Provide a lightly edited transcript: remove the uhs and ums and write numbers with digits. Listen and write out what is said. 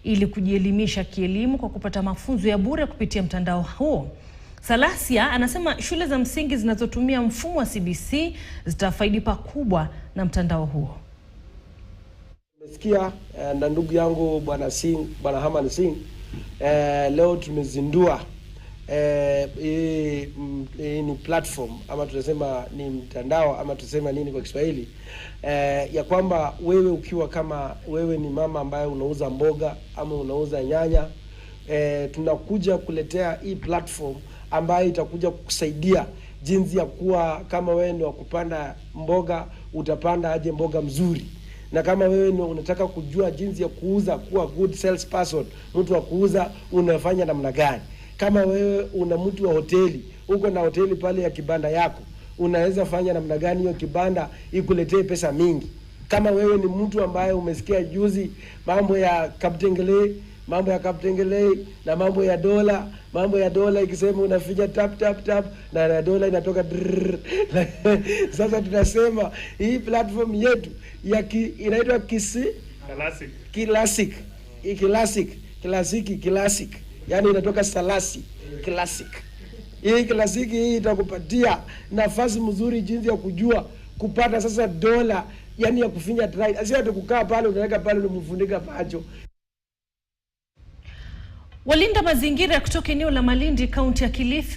ili kujielimisha kielimu kwa kupata mafunzo ya bure kupitia mtandao huo. Salasia anasema shule za msingi zinazotumia mfumo wa CBC zitafaidi pakubwa na mtandao huo. Nimesikia na ndugu yangu Bwana Haman Singh, leo tumezindua ni platform ama tunasema ni mtandao ama tusema nini kwa Kiswahili, ya kwamba wewe ukiwa kama wewe ni mama ambaye unauza mboga ama unauza nyanya, tunakuja kuletea hii platform ambayo itakuja kukusaidia jinsi ya kuwa, kama wewe ni wa kupanda mboga utapanda aje mboga mzuri, na kama wewe ni unataka kujua jinsi ya kuuza, kuwa good salesperson, mtu wa kuuza unafanya namna gani. Kama wewe una mtu wa hoteli, uko na hoteli pale ya kibanda yako, unaweza fanya namna gani hiyo kibanda ikuletee pesa mingi. Kama wewe ni mtu ambaye umesikia juzi mambo ya kaptengele na mambo ya dola ikisema unafinya tap na dola inatoka sasa tunasema hii platform yetu ya inaitwa classic, yani inatoka salasi classic. Hii classic hii itakupatia nafasi mzuri jinsi ya kujua kupata sasa dola, yani ya kufinya try, asiye kukaa pale unaweka pale unamfunika pacho. Walinda mazingira kutoka eneo la Malindi, kaunti ya Kilifi